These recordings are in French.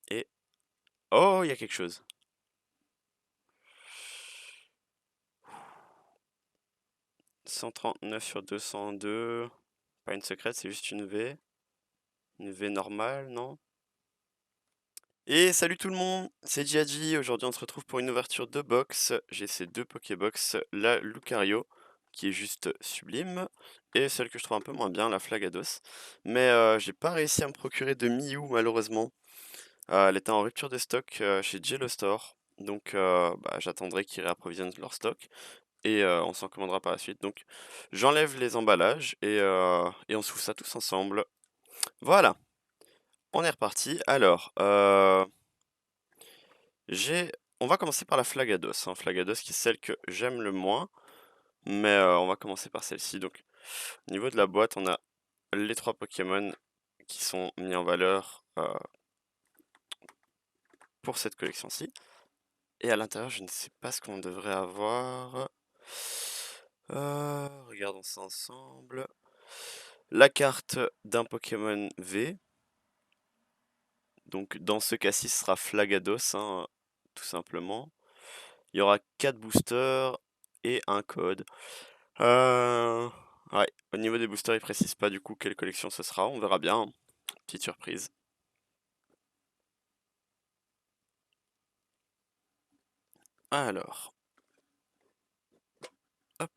Et... Oh, il y a quelque chose. 139 sur 202. Pas une secrète, c'est juste une V. Une V normale, non? Et salut tout le monde, c'est Djadji. Aujourd'hui on se retrouve pour une ouverture de box. J'ai ces deux Pokébox, la Lucario, qui est juste sublime, et celle que je trouve un peu moins bien, la Flagados. Mais j'ai pas réussi à me procurer de Miou malheureusement. Elle était en rupture de stock chez Jello Store. Donc bah, j'attendrai qu'ils réapprovisionnent leur stock et on s'en commandera par la suite. Donc j'enlève les emballages et on s'ouvre ça tous ensemble. Voilà, on est reparti. Alors, j'ai... On va commencer par la Flagados, hein. Flagados qui est celle que j'aime le moins, mais on va commencer par celle-ci. Donc, au niveau de la boîte, on a les trois Pokémon qui sont mis en valeur pour cette collection-ci. Et à l'intérieur, je ne sais pas ce qu'on devrait avoir. Regardons ça ensemble. La carte d'un Pokémon V. Donc, dans ce cas-ci, ce sera Flagados, hein, tout simplement. Il y aura 4 boosters et un code. Euh... Ouais, au niveau des boosters, ils précisent pas du coup quelle collection ce sera, on verra bien, hein. Petite surprise. Alors, hop.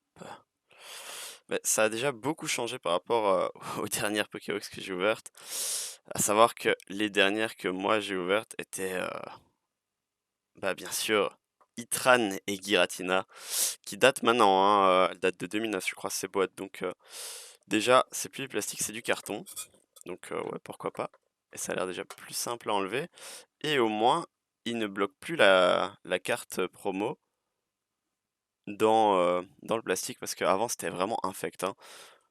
Bah, ça a déjà beaucoup changé par rapport aux dernières Pokébox que j'ai ouvertes. À savoir que les dernières que moi j'ai ouvertes étaient, bah bien sûr, Itran et Giratina, qui datent maintenant, hein, elles datent de 2009 je crois ces boîtes, donc déjà c'est plus du plastique, c'est du carton. Donc ouais, pourquoi pas. Et ça a l'air déjà plus simple à enlever. Et au moins, il ne bloque plus la carte promo dans le plastique parce qu'avant c'était vraiment infect, hein.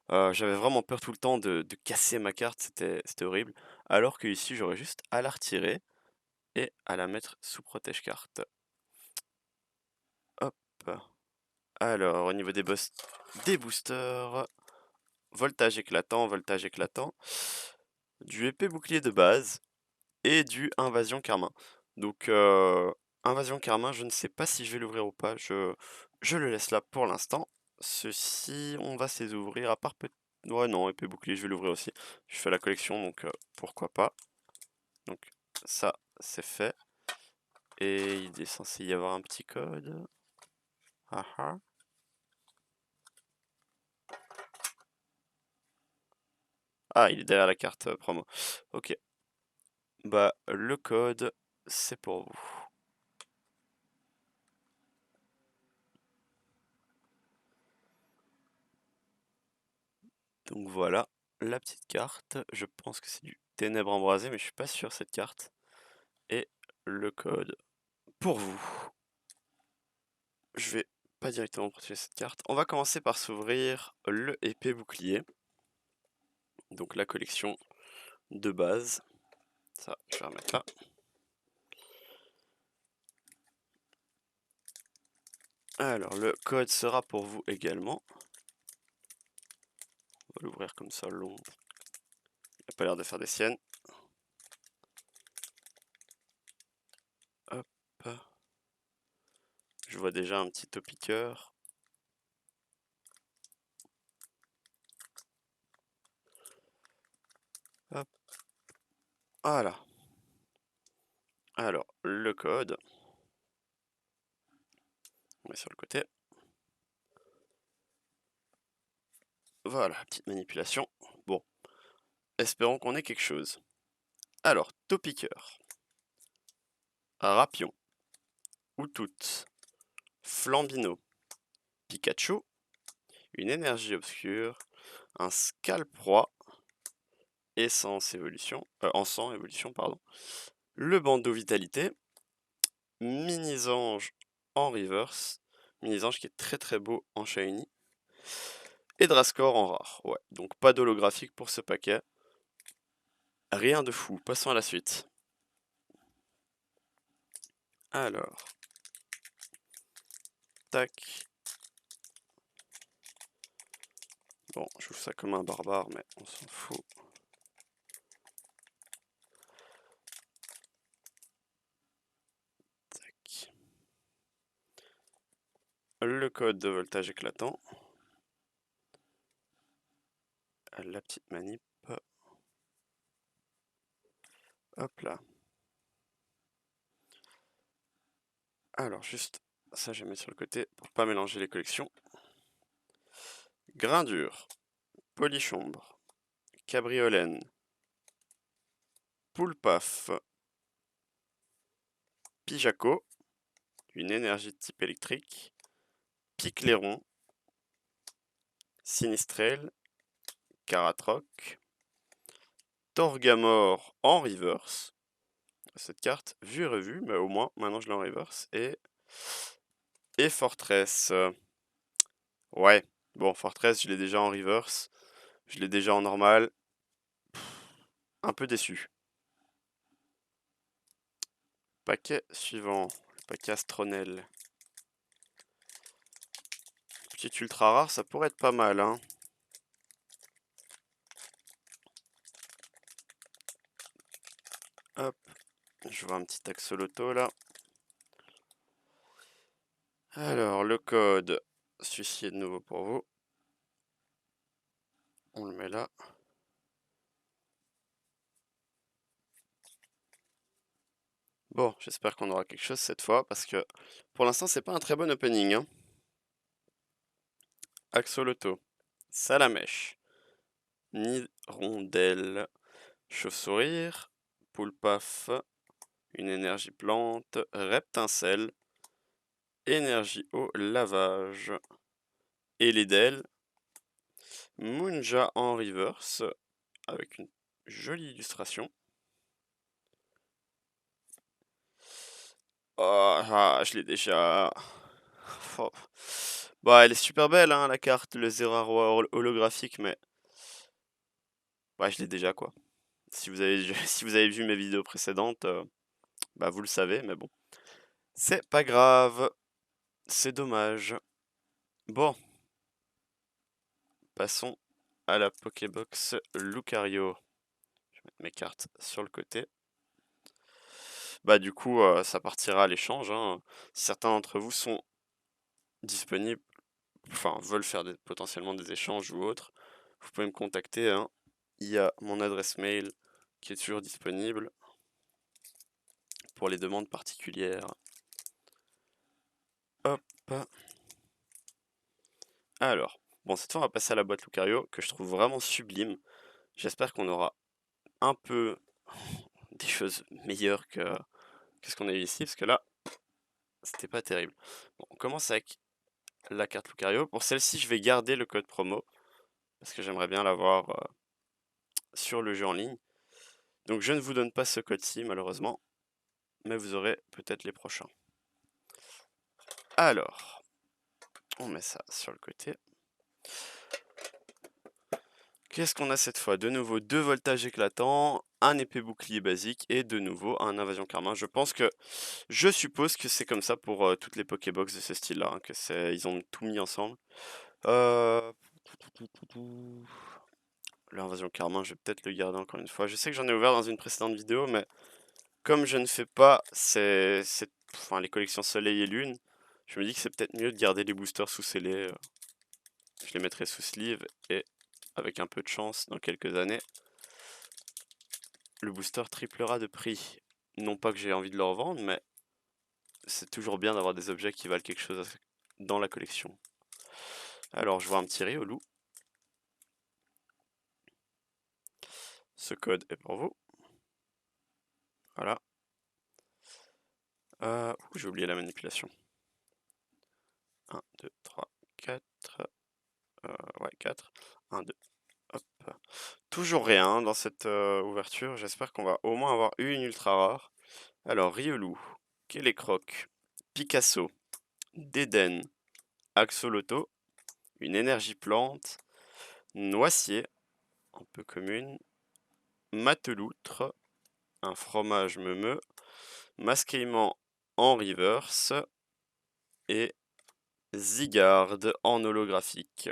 J'avais vraiment peur tout le temps de casser ma carte, c'était horrible. Alors que ici j'aurais juste à la retirer et à la mettre sous protège-carte. Hop. Alors, au niveau des boosters, voltage éclatant, du épée bouclier de base, et du Invasion Carmin. Donc, Invasion Carmin, je ne sais pas si je vais l'ouvrir ou pas. Je le laisse là pour l'instant. Ceci, on va se les ouvrir, à part peut... Ouais, non, épée bouclier, je vais l'ouvrir aussi. Je fais la collection, donc pourquoi pas. Donc, ça, c'est fait. Et il est censé y avoir un petit code. Ah ah. Ah, il est derrière la carte promo. Ok. Bah, le code, c'est pour vous. Donc voilà, la petite carte. Je pense que c'est du ténèbres embrasé, mais je suis pas sûr cette carte. Et le code pour vous. Je vais pas directement protéger cette carte. On va commencer par s'ouvrir le épée bouclier. Donc la collection de base. Ça, je vais remettre là. Alors, le code sera pour vous également. On va l'ouvrir comme ça, long. Il n'a pas l'air de faire des siennes. Hop. Je vois déjà un petit topiqueur. Hop. Voilà. Alors, le code. On met sur le côté. Voilà, petite manipulation. Bon, espérons qu'on ait quelque chose. Alors, Topiqueur, Rapion, Outout, Flambino, Pikachu, une énergie obscure, un Scalproie, Encens évolution, pardon, le bandeau vitalité, Mini-Zange en reverse, Mini-Zange qui est très très beau en shiny, et Drascore en rare. Ouais, donc pas d'holographique pour ce paquet. Rien de fou, passons à la suite. Alors, tac. Bon, je joue ça comme un barbare, mais on s'en fout. le code de voltage éclatant. La petite manip. Hop là. Alors juste, ça je vais mettre sur le côté pour pas mélanger les collections. Grain dur, polychombre, cabriolène, poule paf, pijaco, une énergie de type électrique, picléron, sinistrel, caratroc, torgamore en reverse. Cette carte, vue et revue, mais au moins maintenant je l'ai en reverse. Et Fortress. Ouais, bon, Fortress, je l'ai déjà en reverse. Je l'ai déjà en normal. Un peu déçu. Paquet suivant, le paquet Astronel. Petit ultra rare, ça pourrait être pas mal, hein. Hop, je vois un petit axoloto là. Alors, le code, celui-ci est de nouveau pour vous. On le met là. Bon, j'espère qu'on aura quelque chose cette fois, parce que pour l'instant, c'est pas un très bon opening, hein. Axoloto, Salamèche, Nirondelle, Chauve-sourire, Poulpaf, une énergie plante, Reptincelle, énergie au lavage, Elidel, Munja en reverse, avec une jolie illustration. Oh, ah, je l'ai déjà. Oh. Bah, elle est super belle, hein, la carte, le Zeraroa holographique, mais bah, je l'ai déjà, quoi. Si vous avez, si vous avez vu mes vidéos précédentes, bah, vous le savez, mais bon. C'est pas grave, c'est dommage. Bon, passons à la Pokébox Lucario. Je vais mettre mes cartes sur le côté. Bah, du coup, ça partira à l'échange, hein. Si certains d'entre vous sont disponibles, enfin, veulent faire potentiellement des échanges ou autres, vous pouvez me contacter, hein. Il y a mon adresse mail qui est toujours disponible pour les demandes particulières. Hop. Alors, bon, cette fois, on va passer à la boîte Lucario, que je trouve vraiment sublime. J'espère qu'on aura un peu des choses meilleures que ce qu'on a eu ici, parce que là, c'était pas terrible. Bon, on commence avec la carte Lucario. Pour celle-ci, je vais garder le code promo, parce que j'aimerais bien l'avoir sur le jeu en ligne. Donc je ne vous donne pas ce code-ci, malheureusement, mais vous aurez peut-être les prochains. Alors, on met ça sur le côté. Qu'est-ce qu'on a cette fois? De nouveau, 2 voltages éclatants, un épée bouclier basique et de nouveau un invasion karma. Je suppose que c'est comme ça pour toutes les Pokébox de ce style-là, hein, ils ont tout mis ensemble. Euh... L'invasion karma, je vais peut-être le garder encore une fois. Je sais que j'en ai ouvert dans une précédente vidéo, mais comme je ne fais pas enfin, les collections Soleil et Lune, je me dis que c'est peut-être mieux de garder les boosters sous scellés. Je les mettrai sous sleeve et avec un peu de chance, dans quelques années, le booster triplera de prix. Non pas que j'ai envie de le revendre, mais c'est toujours bien d'avoir des objets qui valent quelque chose dans la collection. Alors, je vois un petit Riolu. Ce code est pour vous. Voilà. J'ai oublié la manipulation. 1, 2, 3, 4. Ouais, 4. 1, 2. Hop. Toujours rien dans cette ouverture. J'espère qu'on va au moins avoir une ultra rare. Alors, Riolu, Kélécroc, Picasso, Dédenne, Axoloto, une énergie plante, Noicier, un peu commune, Mateloutre, un fromage meumeux, Masquement en reverse et Zygarde en holographique.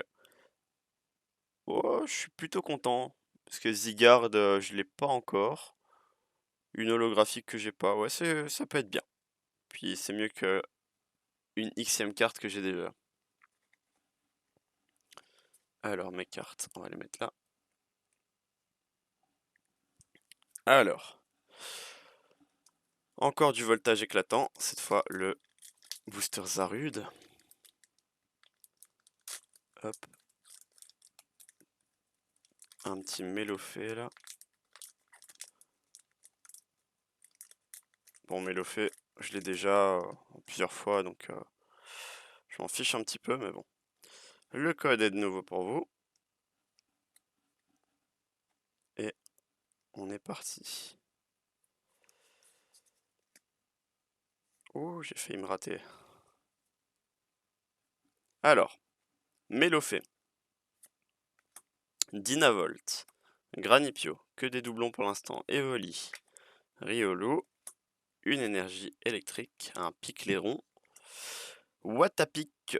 Oh, je suis plutôt content, parce que Zygarde, je l'ai pas encore. Une holographique que j'ai pas, ouais, ça peut être bien. Puis c'est mieux que une Xème carte que j'ai déjà. Alors, mes cartes, on va les mettre là. Alors, encore du voltage éclatant, cette fois le booster Zarude. Hop. Un petit Mélofée là. Bon, Mélofée, je l'ai déjà plusieurs fois, donc je m'en fiche un petit peu, mais bon. Le code est de nouveau pour vous. Et on est parti. Oh, j'ai failli me rater. Alors, Mélofée, Dynavolt, Granipio, que des doublons pour l'instant, Evoli, Riolu, une énergie électrique, un Picléron, Watapic,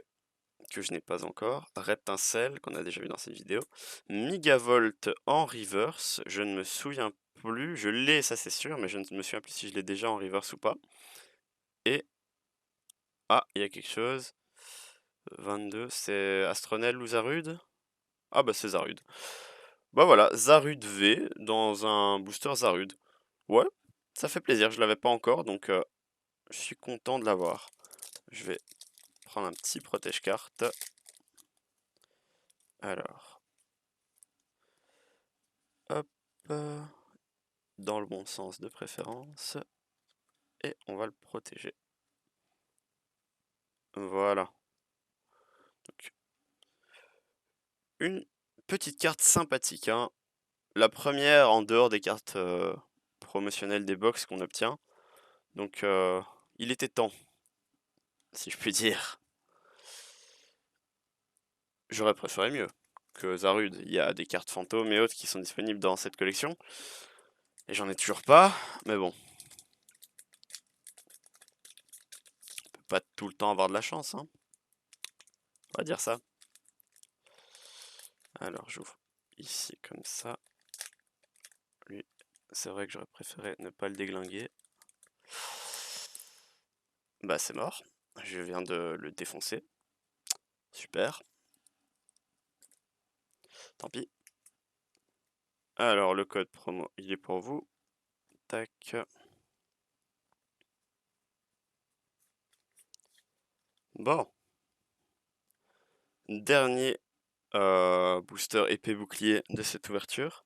que je n'ai pas encore, Reptincelle, qu'on a déjà vu dans cette vidéo, Migavolt en reverse, je ne me souviens plus, je l'ai, ça c'est sûr, mais je ne me souviens plus si je l'ai déjà en reverse ou pas. Et, ah, il y a quelque chose, 22, c'est Astronel ou Zarude? Ah bah c'est Zarude. Bah voilà, Zarude V dans un booster Zarude. Ouais, ça fait plaisir, je l'avais pas encore, donc je suis content de l'avoir. Je vais prendre un petit protège-carte. Alors, hop, dans le bon sens de préférence. Et on va le protéger. Voilà. Donc, une petite carte sympathique, hein. La première en dehors des cartes promotionnelles des box qu'on obtient. Donc il était temps, si je puis dire. J'aurais préféré mieux que Zarude. Il y a des cartes fantômes et autres qui sont disponibles dans cette collection. Et j'en ai toujours pas, mais bon. On peut pas tout le temps avoir de la chance, hein. On va dire ça. Alors j'ouvre ici comme ça. Lui, c'est vrai que j'aurais préféré ne pas le déglinguer. Bah c'est mort. Je viens de le défoncer. Super. Tant pis. Alors le code promo, il est pour vous. Tac. Bon. Dernier booster épée bouclier de cette ouverture.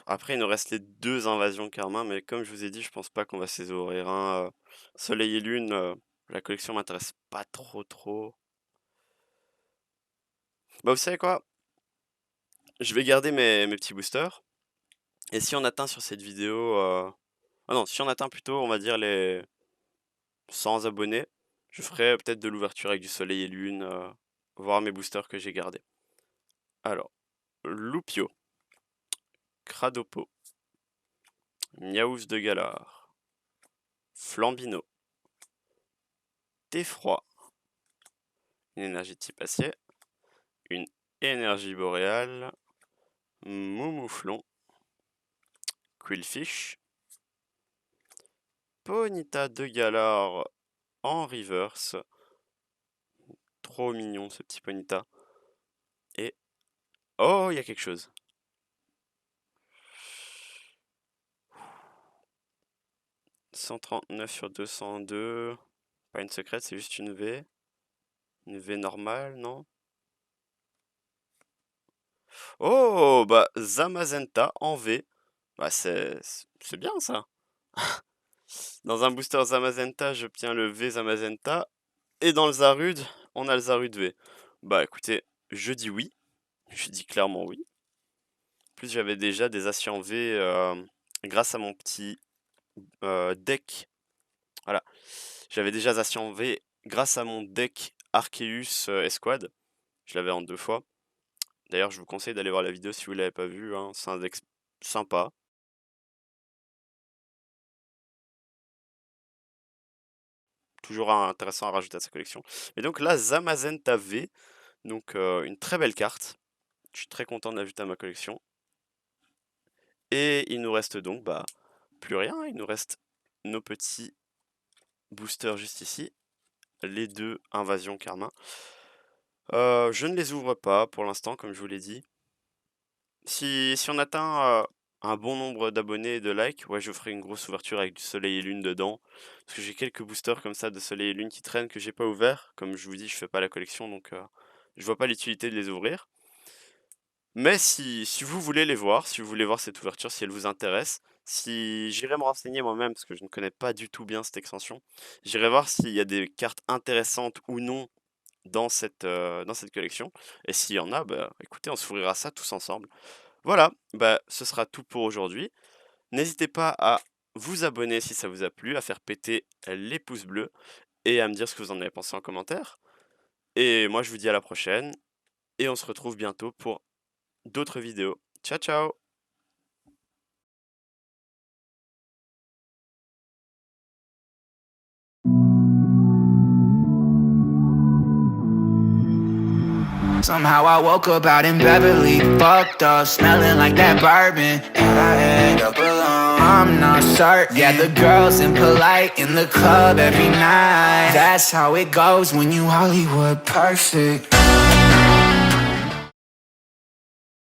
Après, il nous reste les deux invasions karma, mais comme je vous ai dit, je pense pas qu'on va se les ouvrir, hein. Soleil et Lune, la collection m'intéresse pas trop. Bah, vous savez quoi? Je vais garder mes petits boosters. Et si on atteint sur cette vidéo... Ah non, si on atteint plutôt, on va dire, les 100 abonnés, je ferai peut-être de l'ouverture avec du Soleil et Lune, voir mes boosters que j'ai gardés. Alors, Loupio, Cradopo, Miaous de Galar, Flambino, Theffroi, une énergie de type acier, une énergie boréale, Moumouflon, Quillfish, Ponyta de Galar en reverse, trop mignon ce petit Ponyta, et... Oh, il y a quelque chose. 139 sur 202, pas une secrète, c'est juste une V. Une V normale, non? Oh, bah Zamazenta en V. Bah c'est bien ça. Dans un booster Zamazenta, j'obtiens le V Zamazenta. Et dans le Zarude, on a le Zarude V. Bah écoutez, je dis oui. Je dis clairement oui. En plus, j'avais déjà des Ascians V grâce à mon petit deck. Voilà. J'avais déjà des Ascians V grâce à mon deck Arceus Esquad. Je l'avais en 2 fois. D'ailleurs, je vous conseille d'aller voir la vidéo si vous l'avez pas vue, hein. C'est un deck sympa. Toujours intéressant à rajouter à sa collection. Et donc là, Zamazenta V, donc une très belle carte. Je suis très content de l'ajouter à ma collection. Et il nous reste donc bah plus rien, il nous reste nos petits boosters juste ici, les deux invasions karma. Je ne les ouvre pas pour l'instant, comme je vous l'ai dit. Si on atteint, un bon nombre d'abonnés et de likes, ouais, je ferai une grosse ouverture avec du soleil et lune dedans. Parce que j'ai quelques boosters comme ça de soleil et lune qui traînent que j'ai pas ouverts. Comme je vous dis, je fais pas la collection, donc je vois pas l'utilité de les ouvrir. Mais si vous voulez les voir, si vous voulez voir cette ouverture, si elle vous intéresse, si j'irai me renseigner moi-même parce que je ne connais pas du tout bien cette extension. J'irai voir s'il y a des cartes intéressantes ou non dans cette collection. Et s'il y en a, bah, écoutez, on s'ouvrira ça tous ensemble. Voilà, bah, ce sera tout pour aujourd'hui. N'hésitez pas à vous abonner si ça vous a plu, à faire péter les pouces bleus et à me dire ce que vous en avez pensé en commentaire. Et moi, je vous dis à la prochaine et on se retrouve bientôt pour d'autres vidéos. Ciao, ciao! Somehow I woke up out in Beverly, fucked up, smelling like that bourbon. And I end up alone, I'm not certain. Yeah, the girls impolite in the club every night. That's how it goes when you Hollywood perfect.